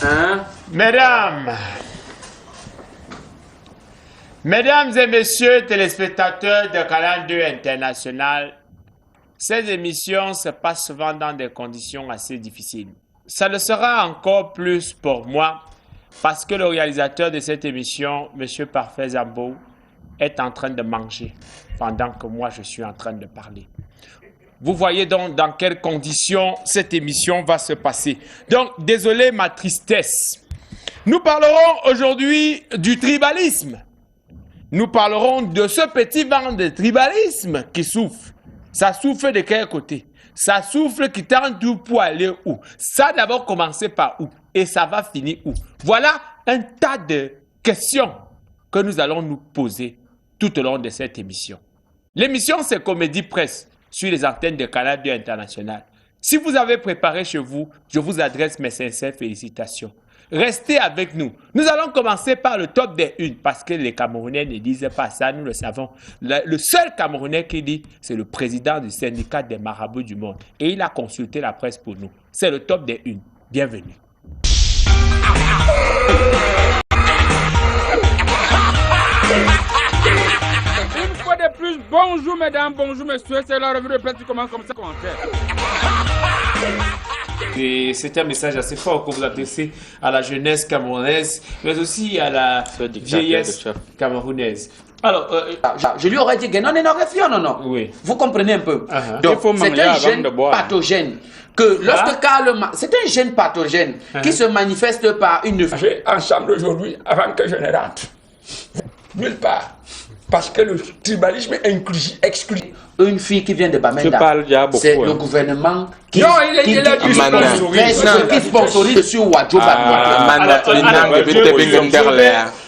Hein? Mesdames et messieurs téléspectateurs de Canal 2 International, ces émissions se passent souvent dans des conditions assez difficiles. Ça le sera encore plus pour moi parce que le réalisateur de cette émission, M. Parfait Zambo, est en train de manger pendant que moi je suis en train de parler. Vous voyez donc dans quelles conditions cette émission va se passer. Donc, désolé ma tristesse. Nous parlerons aujourd'hui du tribalisme. Nous parlerons de ce petit vent de tribalisme qui souffle. Ça souffle de quel côté? Ça souffle qui tente tout pour aller où? Ça a d'abord commencé par où? Et ça va finir où? Voilà un tas de questions que nous allons nous poser tout au long de cette émission. L'émission, c'est Comédie Presse sur les antennes de Canal 2 International. Si vous avez préparé chez vous, je vous adresse mes sincères félicitations. Restez avec nous. Nous allons commencer par le top des unes parce que les Camerounais ne disent pas ça, nous le savons. Le seul Camerounais qui dit, c'est le président du syndicat des marabouts du monde. Et il a consulté la presse pour nous. C'est le top des unes. Bienvenue. Une fois de plus, bonjour mesdames, bonjour messieurs, c'est la revue de presse qui commence comme ça, commentaire. C'est un message assez fort que vous adressez à la jeunesse camerounaise, mais aussi à la vieillesse camerounaise. Alors, je lui aurais dit que non, non. Oui. Vous comprenez un peu. Donc, c'est un gène pathogène. Que lorsque c'est un gène pathogène qui se manifeste par une Ensemble aujourd'hui, avant que je ne rentre. Nulle part. Parce que le tribalisme exclut. Une fille qui vient de Bamenda. Je parle déjà beaucoup. C'est le gouvernement qui sponsorise sur Wadjo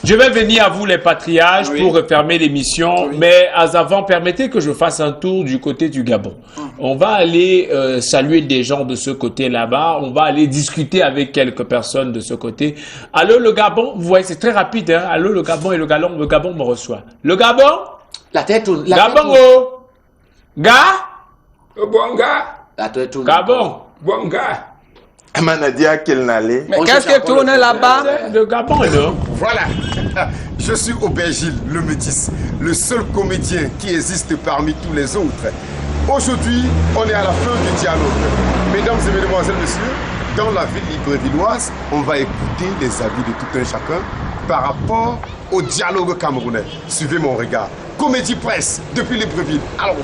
Je vais venir à vous les patriarches pour refermer l'émission, mais avant, permettez que je fasse un tour du côté du Gabon. On va aller saluer des gens de ce côté là-bas, on va aller discuter avec quelques personnes de ce côté. Allô le Gabon, vous voyez c'est très rapide, hein? Allô le Gabon et le Gabon me reçoit. Le Gabon? La tête tourne. Gabon oh! Gars? Bon gars. La tête tourne. Gabon? Bon gars. Amana dit à quel n'allait. Mais qu'est-ce que tourne là-bas? Le Gabon, non? Voilà, je suis Aubergile, le métis, le seul comédien qui existe parmi tous les autres. Aujourd'hui, on est à la fin du dialogue. Mesdames et mesdemoiselles, messieurs, dans la ville librevilloise, on va écouter les avis de tout un chacun par rapport au dialogue camerounais. Suivez mon regard. Comédie Presse depuis Libreville. Alors.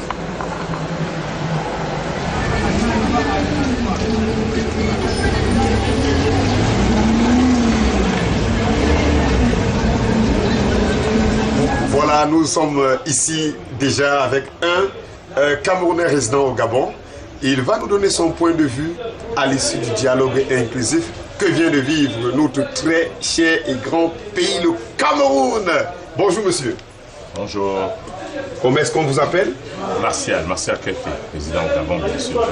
Voilà, nous sommes ici déjà avec un Camerounais résident au Gabon. Il va nous donner son point de vue à l'issue du dialogue inclusif que vient de vivre notre très cher et grand pays, le Cameroun. Bonjour monsieur. Bonjour. Comment est-ce qu'on vous appelle? Martial Kefi, président au Gabon, bien sûr,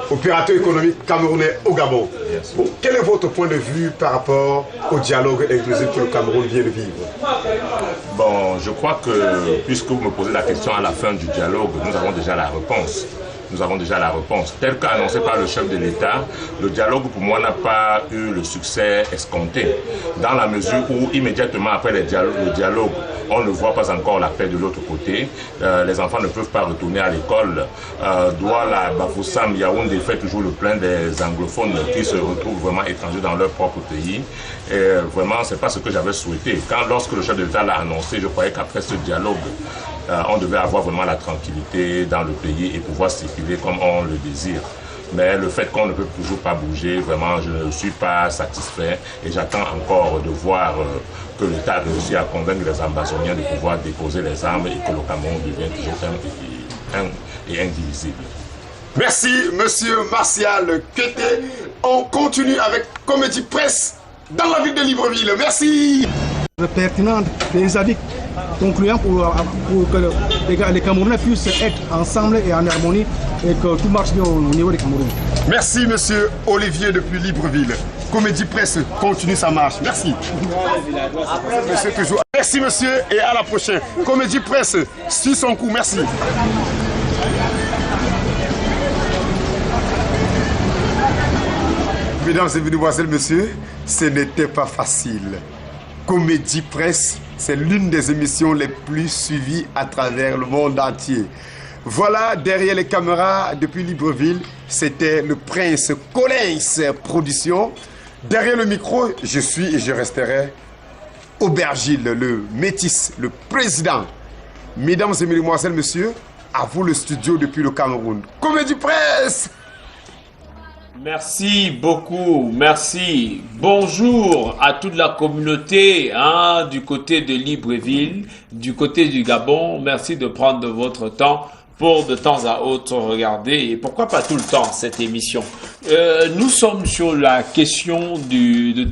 opérateur économique camerounais au Gabon. Bon, quel est votre point de vue par rapport au dialogue inclusif que le Cameroun vient de vivre? Bon, je crois que, puisque vous me posez la question à la fin du dialogue, nous avons déjà la réponse. Tel qu'annoncé par le chef de l'État, le dialogue pour moi n'a pas eu le succès escompté. Dans la mesure où immédiatement après le dialogue, on ne voit pas encore la paix de l'autre côté. Les enfants ne peuvent pas retourner à l'école. Douala, Bafoussam, Yaoundé fait toujours le plein des anglophones qui se retrouvent vraiment étrangers dans leur propre pays. Et vraiment, ce n'est pas ce que j'avais souhaité. Lorsque le chef de l'État l'a annoncé, je croyais qu'après ce dialogue, on devait avoir vraiment la tranquillité dans le pays et pouvoir circuler comme on le désire. Mais le fait qu'on ne peut toujours pas bouger, vraiment, je ne suis pas satisfait et j'attends encore de voir que l'État a réussi à convaincre les Amazoniens de pouvoir déposer les armes et que le Cameroun devienne toujours un et indivisible. Merci, monsieur Martial Kefi. On continue avec Comédie Presse dans la ville de Libreville. Merci. Pertinente des avis concluants pour que les Camerounais puissent être ensemble et en harmonie et que tout marche bien au niveau des Camerounais. Merci monsieur Olivier depuis Libreville. Comédie Presse continue sa marche. Merci. Monsieur toujours. Merci monsieur et à la prochaine. Comédie Presse suit son coup. Merci. Mesdames et mesdemoiselles, messieurs, ce n'était pas facile. Comédie Presse, c'est l'une des émissions les plus suivies à travers le monde entier. Voilà, derrière les caméras, depuis Libreville, c'était le Prince Collins Production. Derrière le micro, je suis et je resterai Aubergile, le métis, le président. Mesdames et mesdemoiselles, messieurs, à vous le studio depuis le Cameroun. Comédie Presse! Merci beaucoup, merci. Bonjour à toute la communauté du côté de Libreville, du côté du Gabon. Merci de prendre votre temps pour de temps à autre regarder, et pourquoi pas tout le temps, cette émission. Nous sommes sur la question du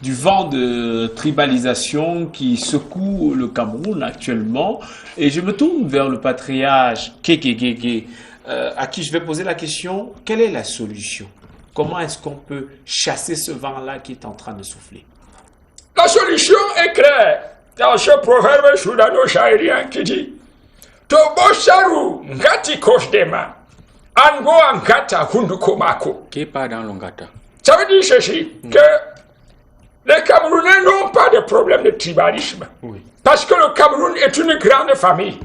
vent de tribalisation qui secoue le Cameroun actuellement, et je me tourne vers le patriarche Kekekeke, à qui je vais poser la question, quelle est la solution? Comment est-ce qu'on peut chasser ce vent-là qui est en train de souffler? La solution est claire dans ce proverbe soudano-chahérien qui dit Tobo Saru Ngati Kosdema Ango Angata Hundukomako. Qui part dans l'ongata? Ça veut dire ceci, que les Camerounais n'ont pas de problème de tribalisme. Oui. Parce que le Cameroun est une grande famille.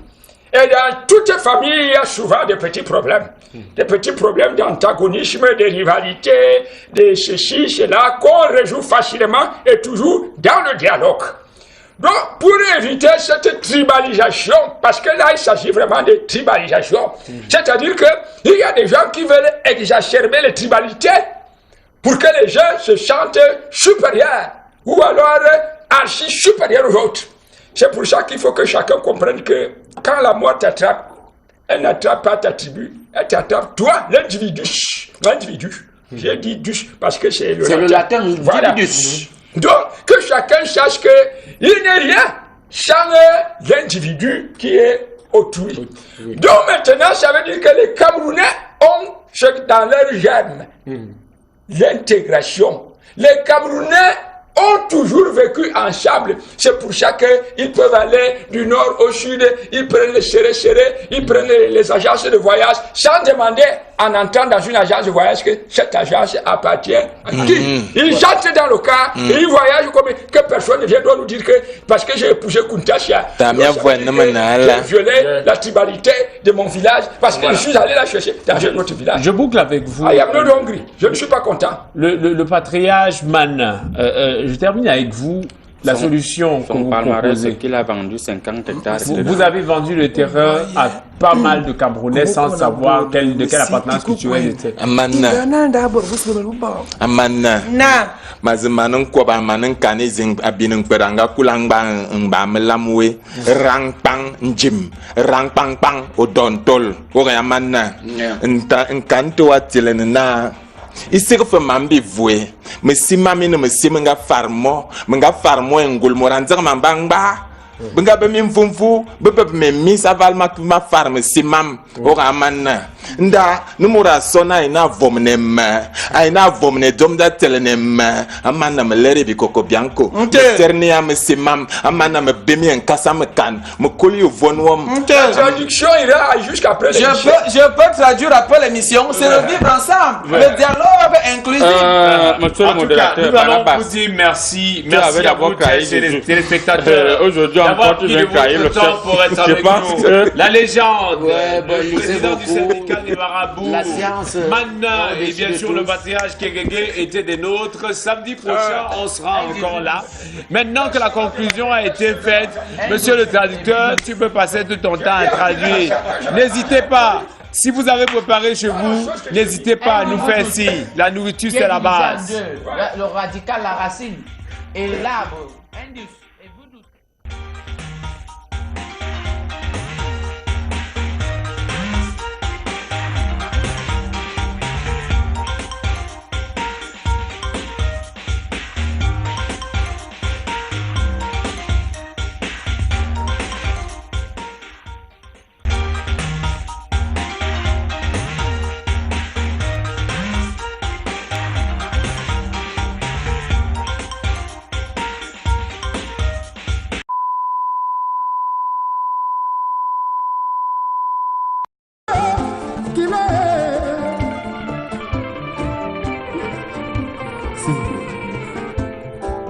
Et dans toutes les familles, il y a souvent des petits problèmes. Des petits problèmes d'antagonisme, de rivalité, de ceci, cela, qu'on résout facilement et toujours dans le dialogue. Donc, pour éviter cette tribalisation, parce que là, il s'agit vraiment de tribalisation, c'est-à-dire qu'il y a des gens qui veulent exacerber les tribalités pour que les gens se sentent supérieurs ou alors archi supérieurs aux autres. C'est pour ça qu'il faut que chacun comprenne que quand la mort t'attrape, elle n'attrape pas ta tribu, elle t'attrape toi, l'individu. L'individu. J'ai dit dus parce que c'est le latin. Voilà. Individus. Donc, que chacun sache qu'il n'est rien sans l'individu qui est autrui. Oui. Donc maintenant, ça veut dire que les Camerounais ont dans leur gène l'intégration. Les Camerounais ont toujours vécu ensemble. C'est pour ça qu'ils peuvent aller du nord au sud, ils prennent les serrés, ils prennent les agences de voyage sans demander en entrant dans une agence de voyage que cette agence appartient à qui. Ils entrent dans le cas et ils voyagent comme que personne ne vient nous dire que parce que j'ai épousé Kuntasia, j'ai violé la tribalité de mon village parce que je suis allé la chercher dans un autre village. Je boucle avec vous. I am not hungry. Je ne suis pas content. Le patriarche Man, je termine avec vous. La solution que vous proposez. Qu'il a vendu 50 hectares. Vous avez vendu le terrain à pas mal de Camerounais sans savoir de quelle appartenance culturelle était. Amana. Mazimanin kwaba manin kane zing abinin peranga kulangba ngba melamwe rangpang njim rangpang pang odontol ogamana nkanto atilena na isir fa mambi vwe mesima mine mesima nga farmo engul moranzang mambangba benga be mimfumfu be me mis aval ma farme simam ogamana nda numura sona ina vomnem domda telenem amana me lere bi koko bianco ternia me simam amana me bemi en kasam kan me koli vonwom. La traduction ira jusqu'à après l'émission. Je peux traduire après l'émission. C'est le vivre ensemble, le dialogue inclusif. Monsieur le modérateur, nous allons vous dire merci à vous, chers téléspectateurs. Aujourd'hui encore, tu viens cailler le temps pour être avec nous. La légende, le président du syndicat des marabouts, la science, Manna et bien sûr le patriarche Kekeke étaient des nôtres. Samedi prochain, on sera encore là. Maintenant que la conclusion a été faite, monsieur le traducteur, tu peux passer tout ton temps à traduire. N'hésitez pas. Si vous avez préparé chez vous, n'hésitez pas à nous faire signe. La nourriture, c'est la base. Le radical, la racine et l'arbre.